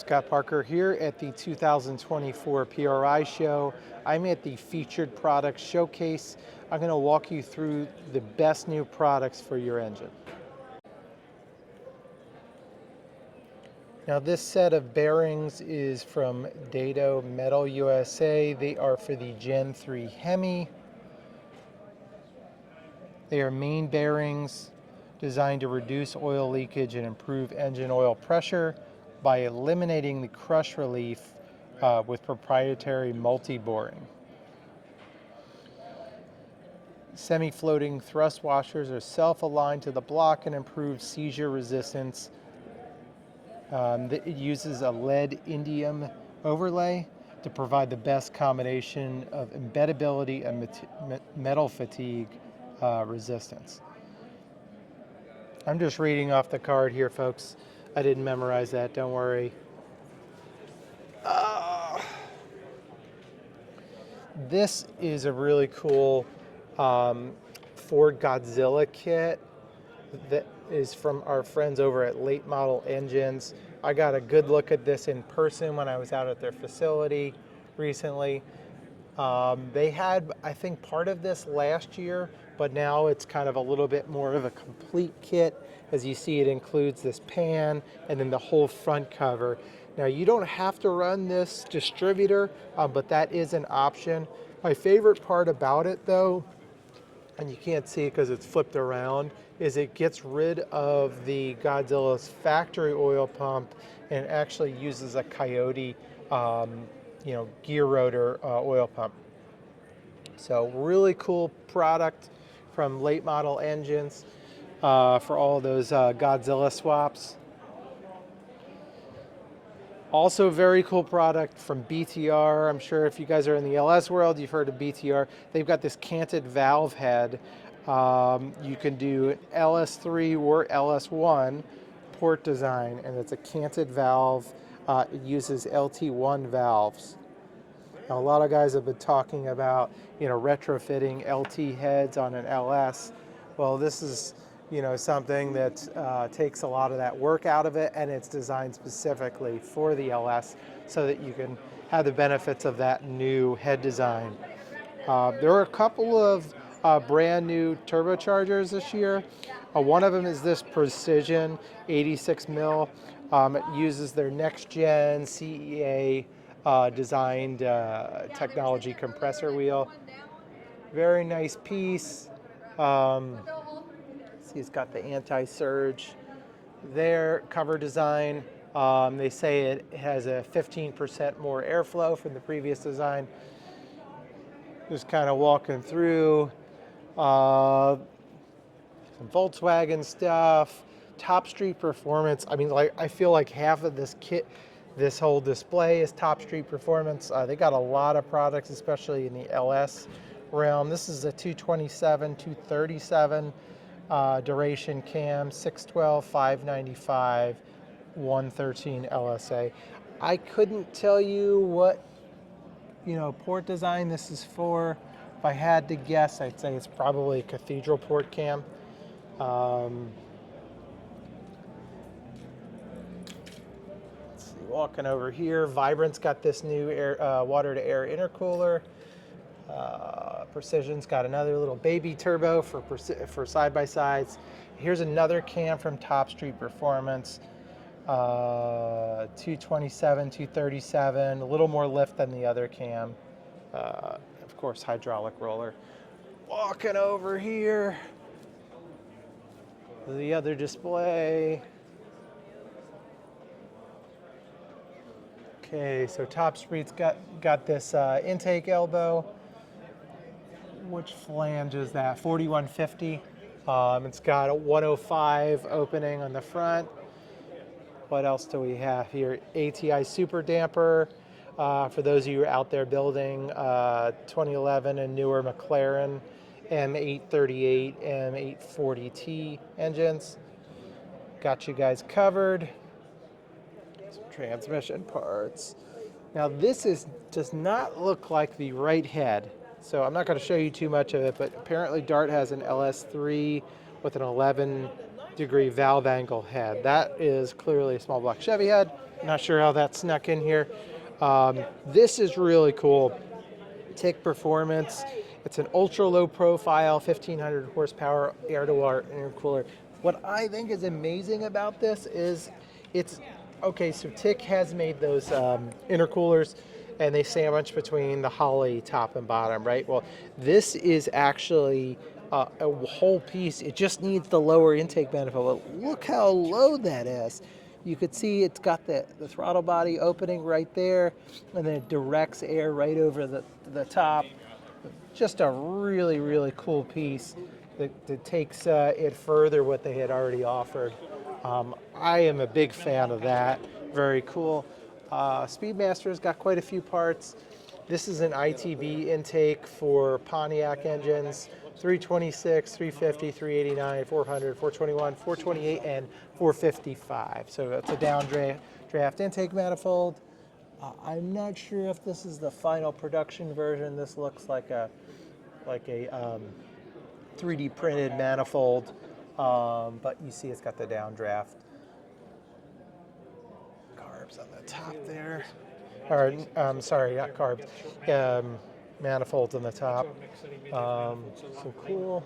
Scott Parker here at the 2024 PRI Show. I'm at the Featured Product Showcase. I'm going to walk you through the best new products for your engine. Now this set of bearings is from Dado Metal USA. They are for the Gen 3 Hemi. They are main bearings designed to reduce oil leakage and improve engine oil pressure by eliminating the crush relief with proprietary multi-boring. Semi-floating thrust washers are self-aligned to the block and improve seizure resistance. It uses a lead indium overlay to provide the best combination of embeddability and metal fatigue resistance. I'm just reading off the card here, folks. I didn't memorize that, don't worry. This is a really cool Ford Godzilla kit that is from our friends over at Late Model Engines. I got a good look at this in person when I was out at their facility recently. They had, I think, part of this last year, but now it's kind of a little bit more of a complete kit. As you see, it includes this pan and then the whole front cover. Now, you don't have to run this distributor, but that is an option. My favorite part about it, though, and you can't see it because it's flipped around, is it gets rid of the Godzilla's factory oil pump and actually uses a Coyote gear rotor oil pump. So really cool product from Late Model Engines for all those Godzilla swaps. Also very cool product from BTR. I'm sure if you guys are in the LS world, you've heard of BTR. They've got this canted valve head. You can do LS3 or LS1 port design, and it's a canted valve. It uses LT1 valves. Now, a lot of guys have been talking about, retrofitting LT heads on an LS. Well, this is, something that takes a lot of that work out of it, and it's designed specifically for the LS so that you can have the benefits of that new head design. There are a couple of brand new turbochargers this year. One of them is this Precision 86 mil. It uses their next gen CEA designed technology compressor wheel. Very nice piece. See, it's got the anti-surge there, cover design. They say it has a 15% more airflow from the previous design. Just kind of walking through some Volkswagen stuff, Top Street Performance. I mean, I feel like half of this kit, this whole display is Top Street Performance. They got a lot of products, especially in the LS realm. This is a 227, 237 duration cam, 612, 595, 113 LSA. I couldn't tell you what, port design this is for. If I had to guess, I'd say it's probably a cathedral port cam. Walking over here, Vibrant's got this new water-to-air intercooler. Precision's got another little baby turbo for side-by-sides. Here's another cam from Top Street Performance. 227, 237, a little more lift than the other cam. Of course, hydraulic roller. Walking over here, the other display. Okay, so Top Street's got this intake elbow. Which flange is that? 4150. It's got a 105 opening on the front. What else do we have here? ATI Super Damper. For those of you out there building 2011 and newer McLaren M838, M840T engines. Got you guys covered. Transmission parts. Now this does not look like the right head, so I'm not going to show you too much of it, but apparently Dart has an LS3 with an 11 degree valve angle head. That is clearly a small block Chevy head. Not sure how that snuck in here. This is really cool. TIC Performance. It's an ultra low profile, 1500 horsepower air-to-water intercooler. What I think is amazing about this is it's, okay, so TIC has made those intercoolers and they sandwich between the Holley top and bottom, right? Well, this is actually a whole piece. It just needs the lower intake manifold. But look how low that is. You could see it's got the throttle body opening right there, and then it directs air right over the top. Just a really, really cool piece that takes it further what they had already offered. I am a big fan of that. Very cool. Speedmaster's got quite a few parts. This is an ITB intake for Pontiac engines. 326, 350, 389, 400, 421, 428, and 455. So it's a downdraft intake manifold. I'm not sure if this is the final production version. This looks like a 3D printed manifold, but you see it's got the downdraft carbs on the top there. Or sorry, not carbs. Manifolds on the top. So cool.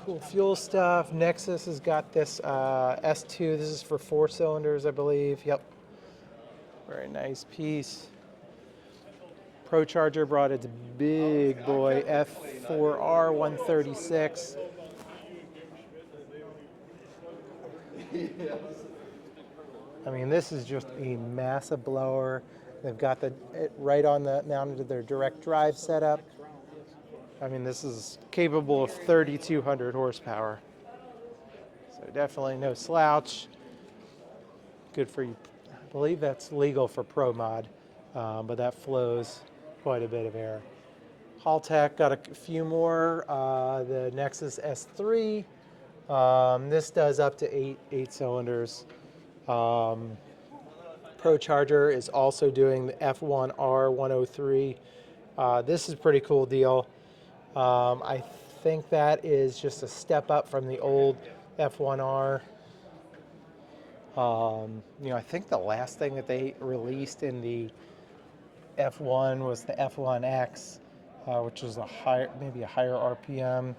Cool fuel stuff. Nexus has got this S2. This is for 4 cylinders, I believe. Yep. Very nice piece. ProCharger brought its big boy F4R 136. I mean, this is just a massive blower. They've got it right on the mounted to their direct drive setup. I mean, this is capable of 3,200 horsepower. So definitely no slouch. Good for you. I believe that's legal for Pro Mod, but that flows quite a bit of air. Haltech got a few more. The Nexus S3. This does up to eight cylinders. ProCharger is also doing the F1R 103. This is a pretty cool deal. I think that is just a step up from the old F1R. I think the last thing that they released in the F1 was the F1X, which is maybe a higher RPM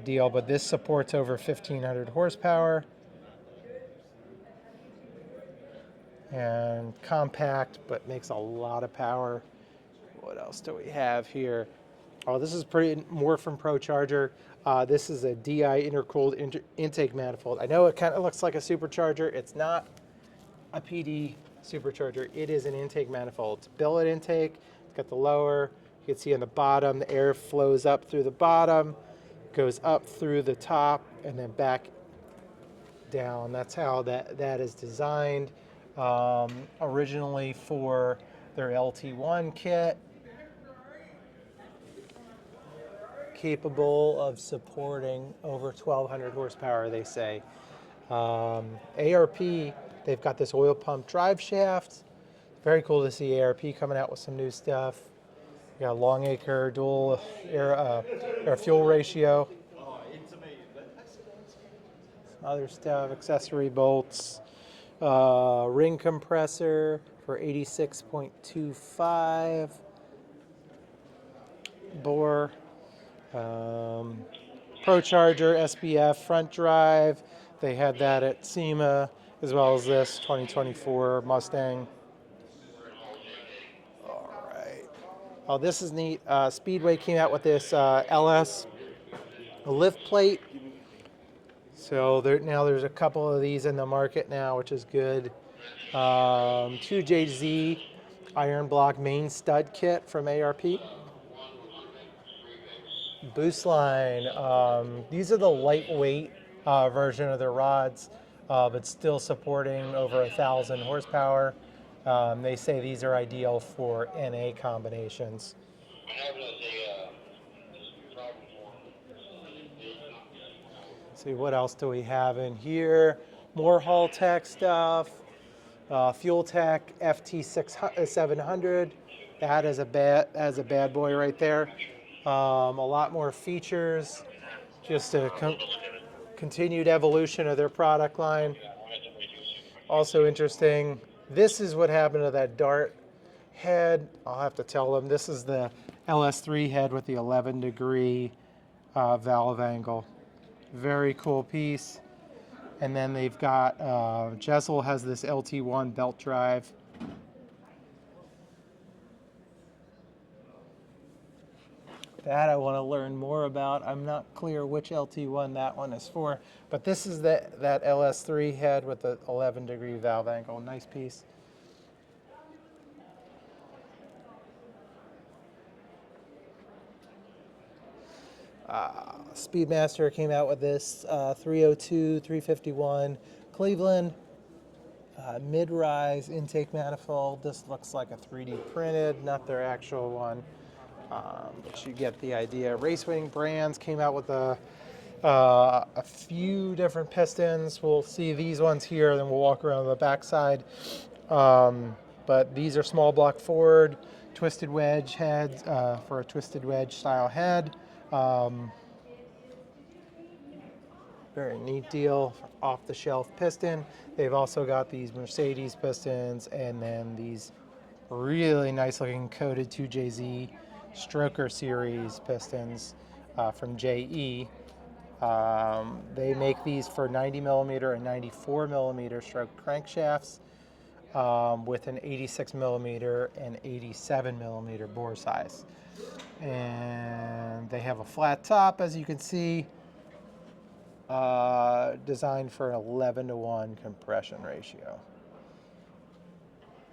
deal, but this supports over 1,500 horsepower. And compact, but makes a lot of power. What else do we have here? Oh, this is more from ProCharger. This is a DI intercooled intake manifold. I know it kind of looks like a supercharger. It's not a PD supercharger. It is an intake manifold. It's billet intake. It's got the lower. You can see on the bottom, the air flows up through the bottom, goes up through the top, and then back down. That's how that is designed. Originally for their LT1 kit, capable of supporting over 1,200 horsepower, they say. ARP, they've got this oil pump drive shaft. Very cool to see ARP coming out with some new stuff. You got Longacre dual air fuel ratio. Some other stuff, accessory bolts. Ring compressor for 86.25 bore. ProCharger SBF front drive. They had that at SEMA, as well as this 2024 Mustang. All right. Oh, this is neat. Speedway came out with this LS lift plate. So there's a couple of these in the market now, which is good. 2JZ iron block main stud kit from ARP. Boost line. These are the lightweight version of their rods, but still supporting over 1,000 horsepower. They say these are ideal for NA combinations. See, what else do we have in here? More Haltech stuff. FuelTech FT700. That is a bad boy right there. A lot more features. just a continued evolution of their product line. Also interesting, this is what happened to that Dart head. I'll have to tell them this is the LS3 head with the 11-degree valve angle. Very cool piece. And then they've got, Jessel has this LT1 belt drive. That I want to learn more about. I'm not clear which LT1 that one is for, but this is that LS3 head with the 11-degree valve angle. Nice piece. Speedmaster came out with this 302, 351 Cleveland mid-rise intake manifold. This looks like a 3D printed, not their actual one. But you get the idea. Racewing Brands came out with a few different pistons. We'll see these ones here, then we'll walk around the backside. But these are small block Ford twisted wedge heads for a twisted wedge style head. Very neat deal, off the shelf piston. They've also got these Mercedes pistons and then these really nice looking coated 2JZ Stroker series pistons from JE. They make these for 90 millimeter and 94 millimeter stroke crankshafts with an 86 millimeter and 87 millimeter bore size. And they have a flat top, as you can see, designed for an 11-to-1 compression ratio.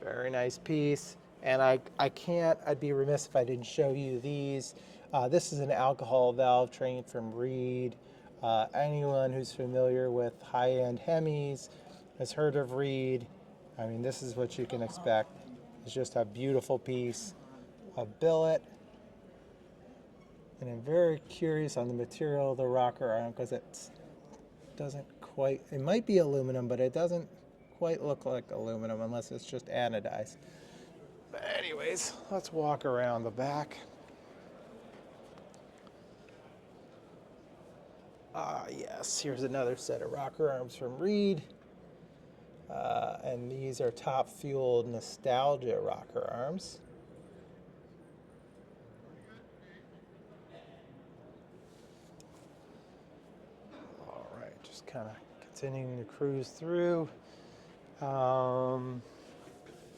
Very nice piece. And I'd be remiss if I didn't show you these. This is an alcohol valve train from Reed. Anyone who's familiar with high-end Hemis has heard of Reed. I mean, this is what you can expect. It's just a beautiful piece of billet. And I'm very curious on the material of the rocker arm because it doesn't quite, it might be aluminum, but it doesn't quite look like aluminum unless it's just anodized. But anyways, let's walk around the back. Yes, here's another set of rocker arms from Reed. And these are top fueled nostalgia rocker arms. All right, just kind of continuing to cruise through.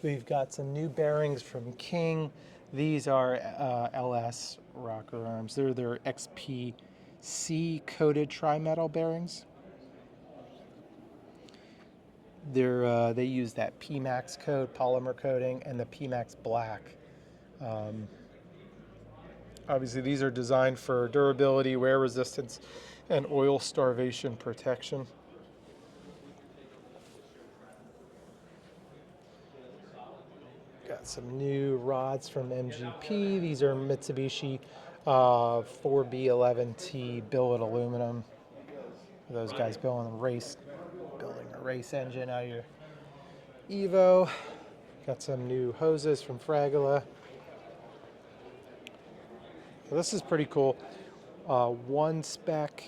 We've got some new bearings from King. These are LS rocker arms. They're their XPC coated tri-metal bearings. They use that PMAX coat, polymer coating, and the PMAX black. Obviously, these are designed for durability, wear resistance, and oil starvation protection. Got some new rods from MGP. These are Mitsubishi 4B11T billet aluminum. Those guys building a race engine out of your Evo. Got some new hoses from Fragola. So this is pretty cool. One spec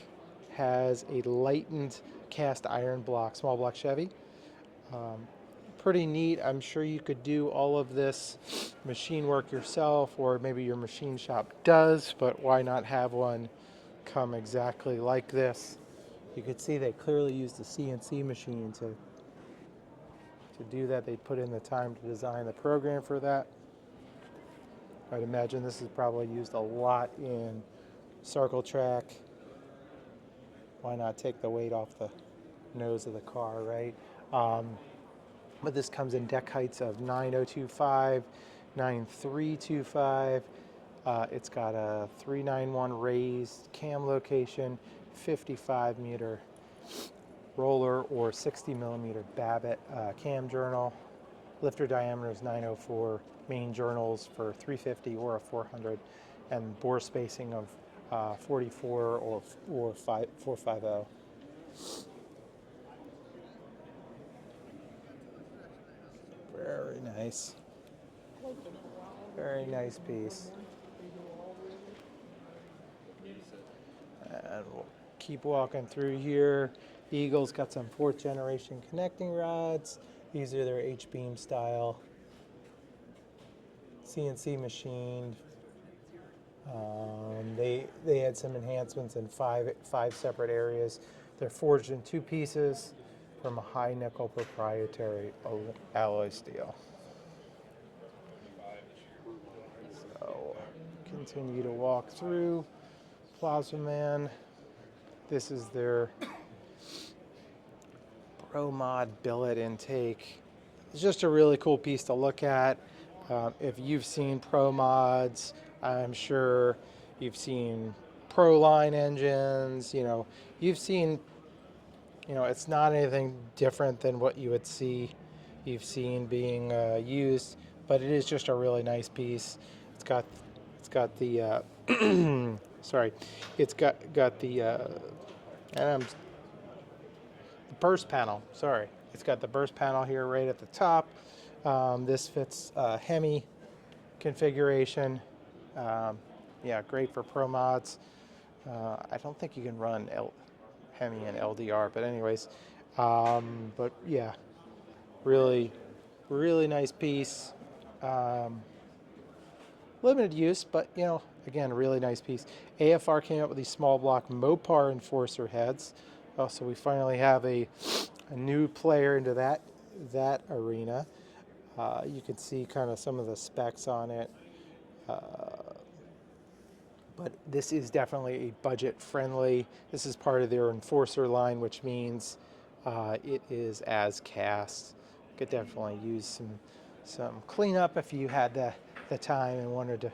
has a lightened cast iron block, small block Chevy. Pretty neat. I'm sure you could do all of this machine work yourself, or maybe your machine shop does, but why not have one come exactly like this? You could see they clearly used a CNC machine to do that. They put in the time to design the program for that. I'd imagine this is probably used a lot in circle track. Why not take the weight off the nose of the car, right? But this comes in deck heights of 9025, 9325. It's got a 391 raised cam location, 55 meter roller or 60 millimeter Babbitt cam journal. Lifter diameter is 904, main journals for 350 or a 400, and bore spacing of 44 or 450. Very nice. Very nice piece. And we'll keep walking through here. Eagle's got some 4th generation connecting rods. These are their H-beam style CNC machined. They had some enhancements in five separate areas. They're forged in 2 pieces from a high nickel proprietary alloy steel. So continue to walk through Plaza Man. This is their Pro Mod billet intake. It's just a really cool piece to look at. If you've seen Pro Mods, I'm sure you've seen Pro Line engines. You've seen, it's not anything different than what you've seen being used, but it is just a really nice piece. It's got the sorry, it's got the burst panel. Sorry, it's got the burst panel here right at the top. This fits Hemi configuration. Yeah, great for Pro Mods. I don't think you can run Hemi and LDR, but anyways, but yeah, really nice piece. Limited use, but again, really nice piece. AFR came out with these small block Mopar enforcer heads. So we finally have a new player into that arena. You can see kind of some of the specs on it. But this is definitely a budget friendly. This is part of their enforcer line, which means it is as cast. Could definitely use some cleanup if you had the time and wanted to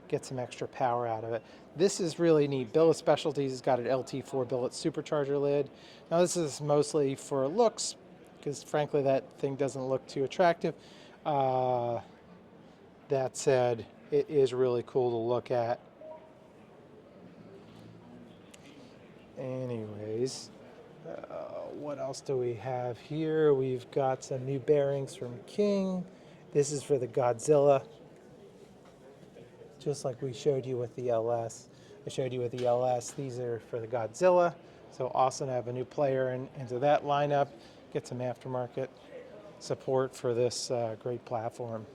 get some extra power out of it. This is really neat. Billet Specialties has got an LT4 billet supercharger lid. Now this is mostly for looks, because frankly that thing doesn't look too attractive. That said, it is really cool to look at. Anyways, what else do we have here? We've got some new bearings from King. This is for the Godzilla, just like we showed you with the LS. I showed you with the LS. These are for the Godzilla. So awesome to have a new player into that lineup. Get some aftermarket support for this great platform.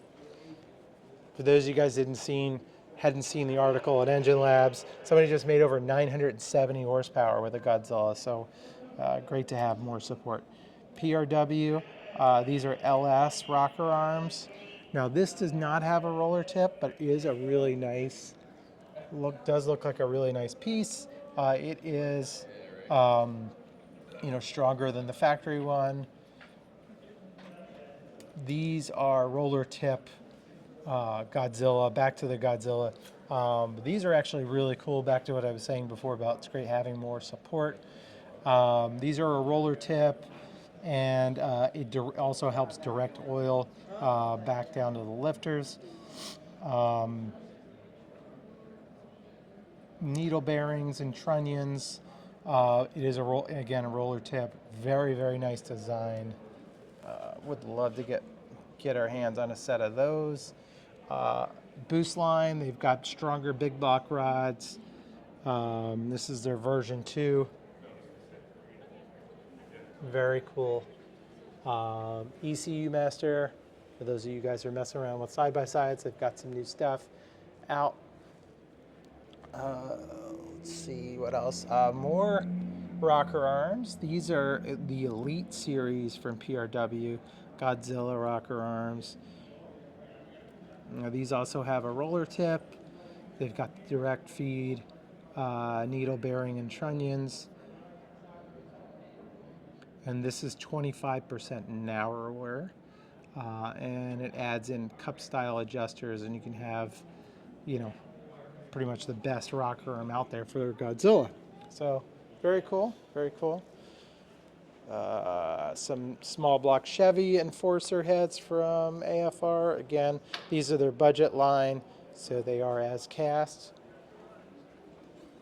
For those of you guys hadn't seen the article at Engine Labs, somebody just made over 970 horsepower with a Godzilla. So great to have more support. PRW, these are LS rocker arms. Now this does not have a roller tip, but it is a really nice does look like a really nice piece. It is stronger than the factory one. These are roller tip Godzilla, back to the Godzilla. These are actually really cool, back to what I was saying before about it's great having more support. These are a roller tip, and it also helps direct oil back down to the lifters. Needle bearings and trunnions. It is a roller tip. Very nice design. Would love to get our hands on a set of those. Boost line, they've got stronger big block rods. This is their version 2. Very cool. ECU Master, for those of you guys who are messing around with side-by-sides, they've got some new stuff out. Let's see what else. More rocker arms. These are the Elite series from PRW, Godzilla rocker arms. Now, these also have a roller tip. They've got direct feed, needle bearing and trunnions. And this is 25% narrower. And it adds in cup style adjusters, and you can have, pretty much the best rocker arm out there for Godzilla. So very cool. Some small block Chevy enforcer heads from AFR. Again, these are their budget line, so they are as cast.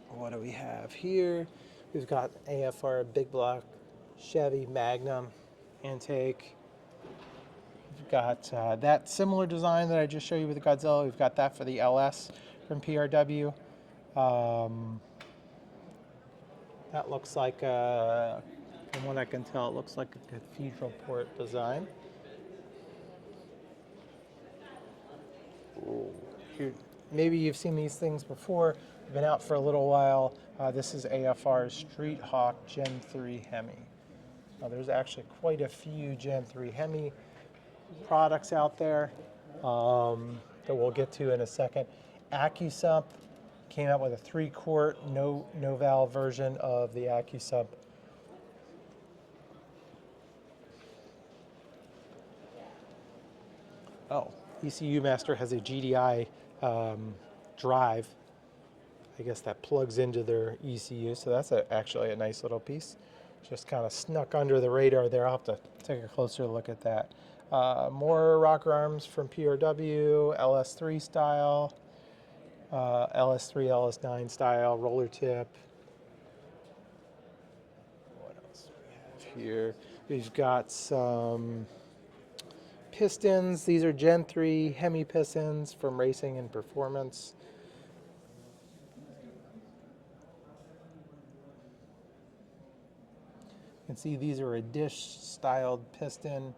What do we have here? We've got AFR big block Chevy Magnum intake. We've got that similar design that I just showed you with the Godzilla. We've got that for the LS from PRW. That looks like, from what I can tell, it looks like a cathedral port design. Ooh. Here, maybe you've seen these things before. Been out for a little while. This is AFR's Street Hawk Gen 3 Hemi. Now, there's actually quite a few Gen 3 Hemi products out there that we'll get to in a second. AccuSump came out with a 3-quart, no valve version of the AccuSump. Oh, ECU Master has a GDI drive, I guess, that plugs into their ECU, so that's actually a nice little piece. Just kind of snuck under the radar there. I'll have to take a closer look at that. More rocker arms from PRW, LS3 style, LS3, LS9 style, roller tip. What else do we have here? We've got some pistons. These are Gen 3 Hemi pistons from Racing and Performance. You can see these are a dish-styled piston,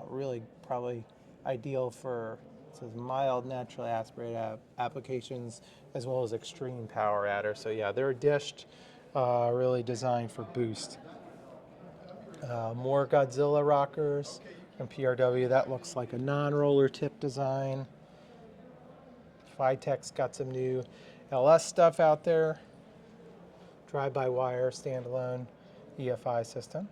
really probably ideal for, it says, mild naturally aspirated applications as well as extreme power adder. So yeah, they're dished, really designed for boost. More Godzilla rockers from PRW. That looks like a non-roller tip design. Phytech's got some new LS stuff out there. Drive-by-wire standalone EFI system.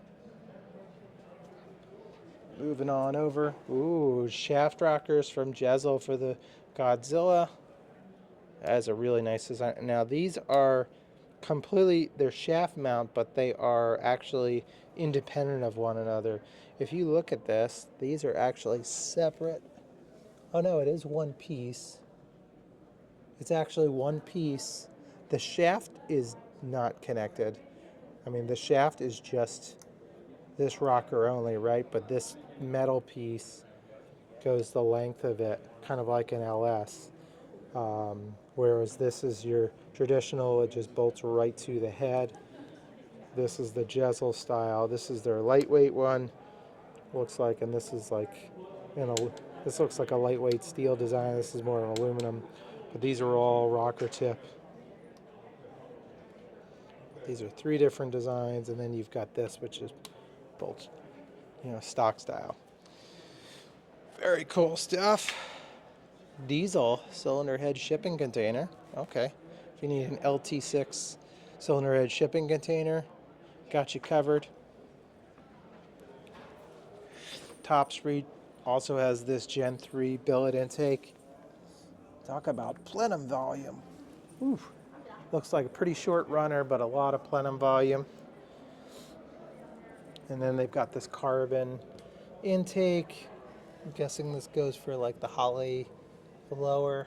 Moving on over. Ooh, shaft rockers from Jezel for the Godzilla. That is a really nice design. Now these are completely, they're shaft mount, but they are actually independent of one another. If you look at this, these are actually separate. Oh no, it is one piece. It's actually one piece. The shaft is not connected. I mean, the shaft is just this rocker only, right? But this metal piece goes the length of it, kind of like an LS. Whereas this is your traditional, it just bolts right to the head. This is the Jezel style. This is their lightweight one, looks like, and this is like, this looks like a lightweight steel design. This is more of aluminum, but these are all rocker tip. These are 3 different designs, and then you've got this, which is bolts, stock style. Very cool stuff. Diesel cylinder head shipping container. Okay, if you need an LT6 cylinder head shipping container, got you covered. Top Street also has this Gen 3 billet intake. Talk about plenum volume. Ooh, looks like a pretty short runner, but a lot of plenum volume. And then they've got this carbon intake. I'm guessing this goes for like the Holly blower.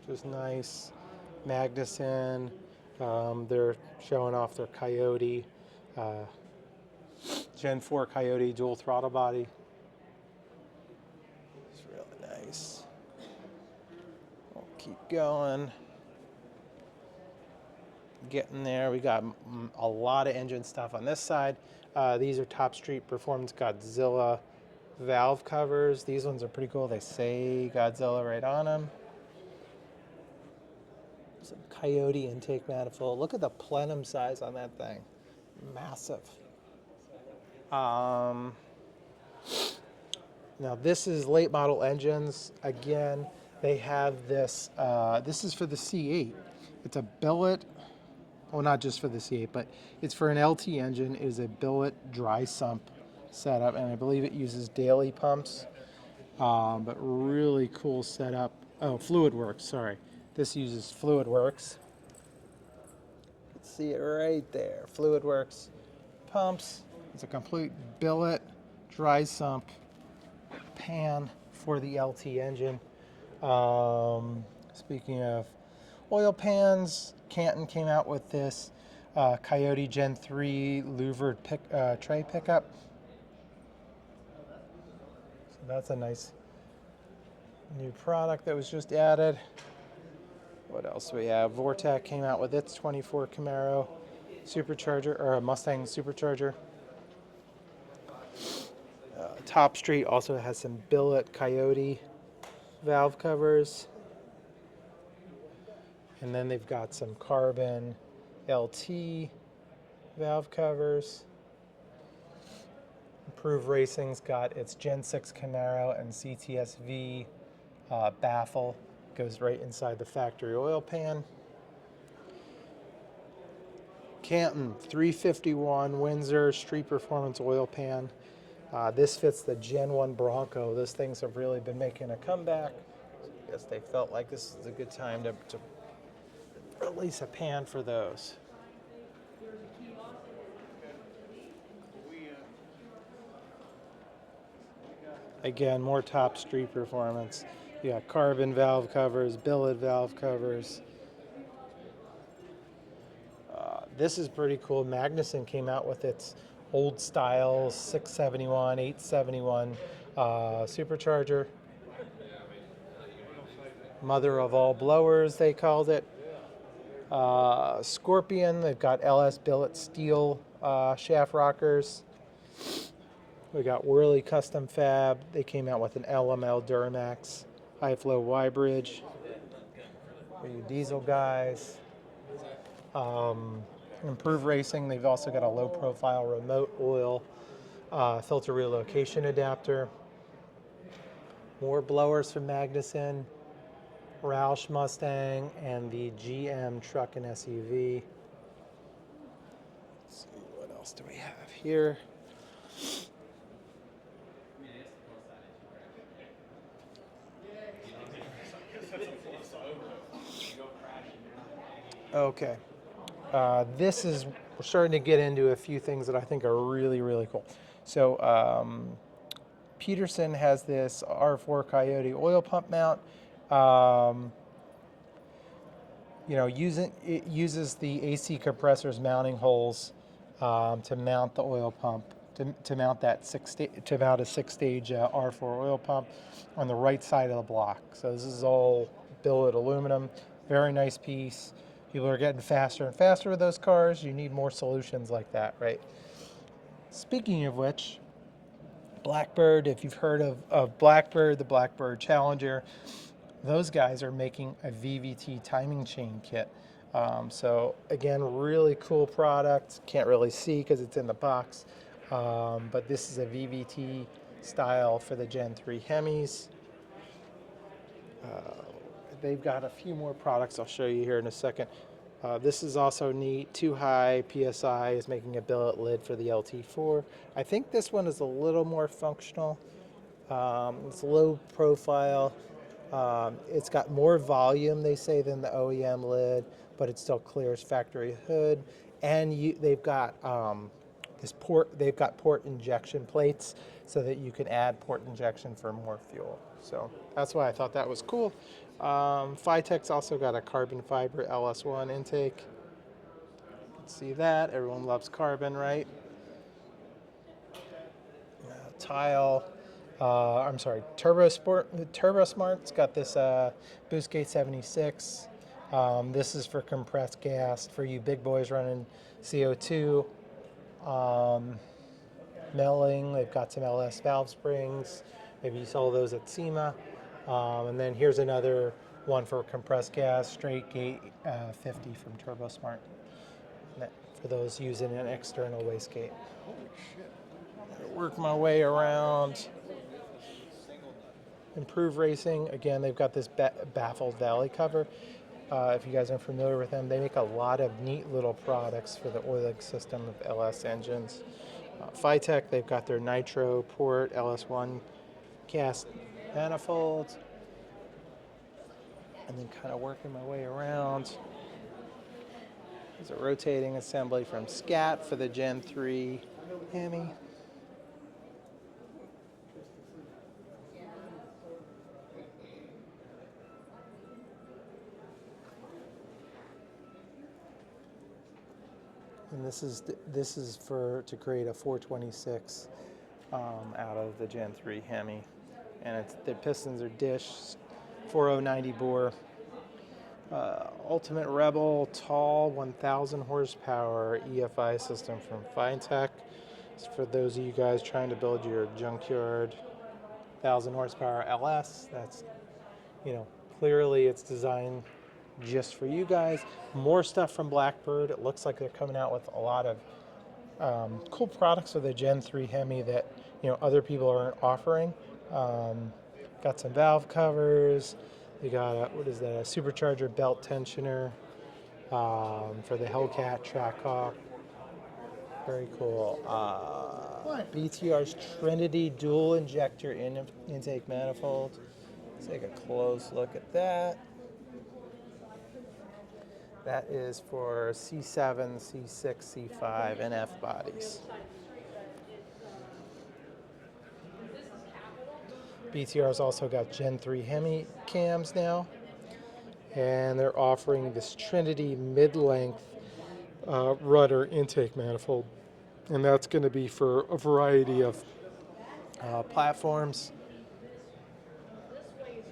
Which is nice. Magnuson. They're showing off their Coyote. Gen 4 Coyote dual throttle body. It's really nice. We'll keep going. Getting there. We got a lot of engine stuff on this side. These are Top Street Performance Godzilla valve covers. These ones are pretty cool. They say Godzilla right on them. Some Coyote intake manifold. Look at the plenum size on that thing. Massive. Now this is late model engines. Again, they have this. This is for the C8. It's a billet. Well, not just for the C8, but it's for an LT engine. It is a billet dry sump setup, and I believe it uses daily pumps. But really cool setup. Oh, FluidWorks. Sorry, this uses FluidWorks. You can see it right there. FluidWorks pumps. It's a complete billet dry sump pan for the LT engine. Speaking of oil pans, Canton came out with this Coyote Gen 3 louvered tray pickup. So that's a nice new product that was just added. What else do we have? Vortec came out with its 24 Camaro supercharger, or a Mustang supercharger. Top Street also has some billet Coyote valve covers. And then they've got some carbon LT valve covers. Improve Racing's got its Gen 6 Camaro and CTSV baffle. Goes right inside the factory oil pan. Canton 351 Windsor Street Performance oil pan. This fits the Gen 1 Bronco. Those things have really been making a comeback. I guess they felt like this is a good time to release a pan for those. Again, more Top Street Performance. You got carbon valve covers, billet valve covers. This is pretty cool. Magnuson came out with its old style 671, 871 supercharger. Mother of all blowers, they called it. Scorpion, they've got LS billet steel shaft rockers. We got Whirly Custom Fab. They came out with an LML Duramax high flow Y bridge. For you diesel guys. Improve Racing, they've also got a low profile remote oil filter relocation adapter. More blowers from Magnuson, Roush Mustang, and the GM truck and SUV. Let's see, what else do we have here? Okay. We're starting to get into a few things that I think are really, really cool. So Peterson has this R4 Coyote oil pump mount. It uses the AC compressor's mounting holes to mount the oil pump, to mount a 6-stage R4 oil pump on the right side of the block. So this is all billet aluminum, very nice piece. People are getting faster and faster with those cars. You need more solutions like that, right? Speaking of which, Blackbird, if you've heard of Blackbird, the Blackbird Challenger, those guys are making a VVT timing chain kit. So again, really cool product. Can't really see because it's in the box. But this is a VVT style for the Gen 3 Hemis. They've got a few more products I'll show you here in a second. This is also neat. Too High PSI is making a billet lid for the LT4. I think this one is a little more functional. It's low profile. It's got more volume, they say, than the OEM lid, but it still clears factory hood. And they've got port injection plates so that you can add port injection for more fuel. So that's why I thought that was cool. Phytech's also got a carbon fiber LS1 intake. You can see that. Everyone loves carbon, right? TurboSmart's got this Boostgate 76. This is for compressed gas for you big boys running CO2. Melling, they've got some LS valve springs. Maybe you saw those at SEMA. And then here's another one for compressed gas, straight gate 50 from TurboSmart. For those using an external wastegate. Holy shit. Work my way around. Improve Racing, again, they've got this baffled valley cover. If you guys are familiar with them, they make a lot of neat little products for the oiling system of LS engines. Phytech, they've got their Nitro Port LS1 cast manifolds. And then kind of working my way around. There's a rotating assembly from Scat for the Gen 3 Hemi. And this is to create a 426 out of the Gen 3 Hemi, and the pistons are dish 4090 bore. Ultimate Rebel tall 1000 horsepower EFI system from Finetech. It's for those of you guys trying to build your junkyard 1000 horsepower LS. That's, clearly it's designed just for you guys. More stuff from Blackbird. It looks like they're coming out with a lot of cool products for the Gen 3 Hemi that other people aren't offering. Got some valve covers. You got a supercharger belt tensioner for the Hellcat Trackhawk. Very cool. BTR's Trinity dual injector intake manifold. Let's take a close look at that. That is for C7, C6, C5, and F bodies. BTR's also got Gen 3 Hemi cams now, and they're offering this Trinity mid-length rudder intake manifold, and that's going to be for a variety of platforms.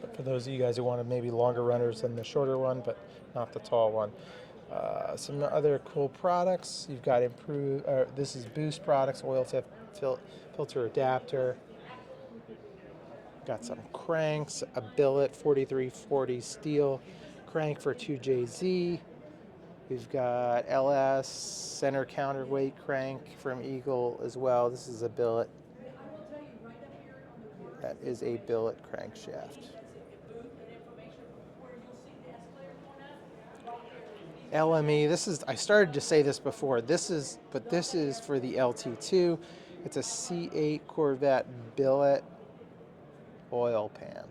But for those of you guys who wanted maybe longer runners than the shorter one, but not the tall one. Some other cool products. You've got this is Boost Products, oil filter adapter. Got some cranks, a billet 4340 steel crank for 2JZ. We've got LS center counterweight crank from Eagle as well. This is a billet. That is a billet crankshaft. LME, I started to say this before, this is for the LT2. It's a C8 Corvette billet oil pan.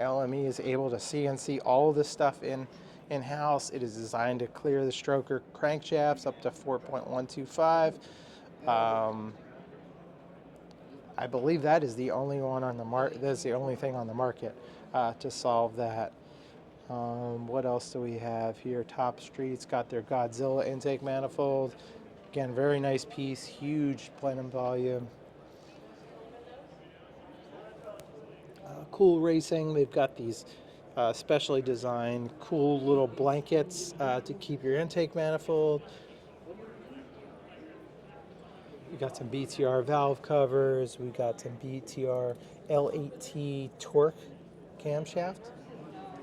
LME is able to CNC all of this stuff in-house. It is designed to clear the stroker crankshafts up to 4.125. I believe that is the only one on the market. That's the only thing on the market to solve that. What else do we have here? Top Street's got their Godzilla intake manifold. Again, very nice piece, huge plenum volume. Cool Racing, they've got these specially designed cool little blankets to keep your intake manifold. We got some BTR valve covers. We got some BTR L8T torque camshaft.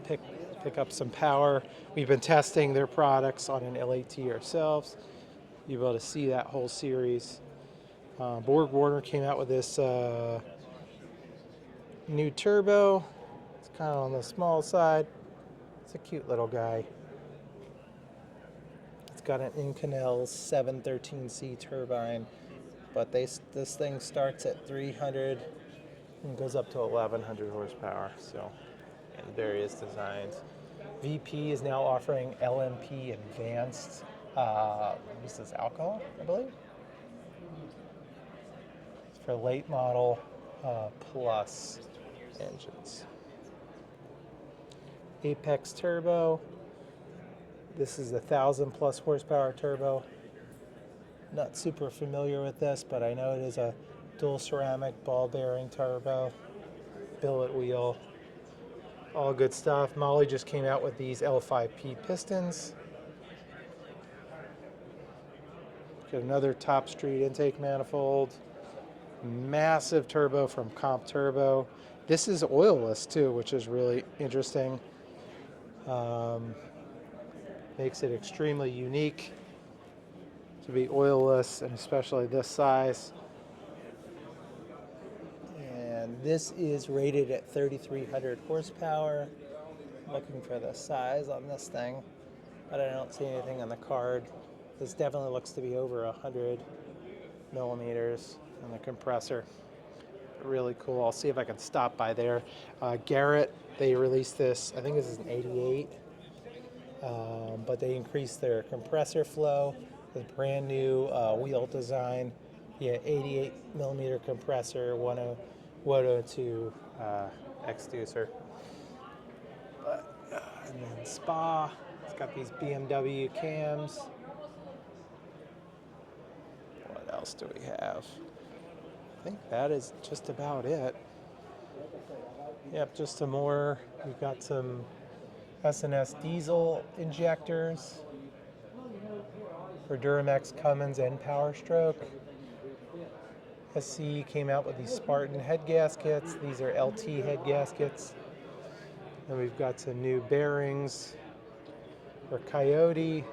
Pick up some power. We've been testing their products on an L8T ourselves. You'll be able to see that whole series. Borg Warner came out with this new turbo. It's kind of on the small side. It's a cute little guy. It's got an Inconel 713C turbine, but this thing starts at 300 and goes up to 1100 horsepower. So, in various designs. VP is now offering LMP Advanced. This is alcohol, I believe. It's for late model plus engines. Apex Turbo. This is the 1000+ horsepower turbo. Not super familiar with this, but I know it is a dual ceramic ball bearing turbo, billet wheel, all good stuff. Molly just came out with these L5P pistons. Got another Top Street intake manifold. Massive turbo from Comp Turbo. This is oilless too, which is really interesting. Makes it extremely unique to be oilless, and especially this size. And this is rated at 3,300 horsepower. I'm looking for the size on this thing, but I don't see anything on the card. This definitely looks to be over 100 millimeters on the compressor. Really cool. I'll see if I can stop by there. Garrett, they released this, I think this is an 88, but they increased their compressor flow with brand new wheel design. Yeah, 88 millimeter compressor, 102 exducer. And then Spa, it's got these BMW cams. What else do we have? I think that is just about it. Yep, just some more. We've got some S&S diesel injectors for Duramex, Cummins, and Power Stroke. SC came out with these Spartan head gaskets. These are LT head gaskets. And we've got some new bearings for Coyote.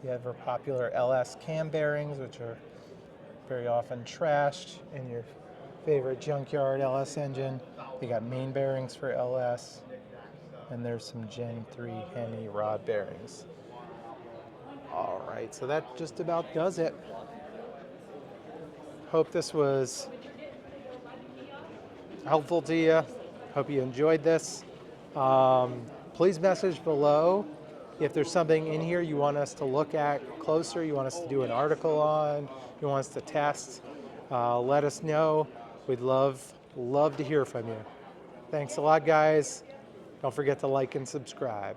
The ever popular LS cam bearings, which are very often trashed in your favorite junkyard LS engine. They got main bearings for LS. And there's some Gen 3 Hemi rod bearings. All right, so that just about does it. Hope this was helpful to you. Hope you enjoyed this. Please message below if there's something in here you want us to look at closer, you want us to do an article on, you want us to test. Let us know. We'd love to hear from you. Thanks a lot, guys. Don't forget to like and subscribe.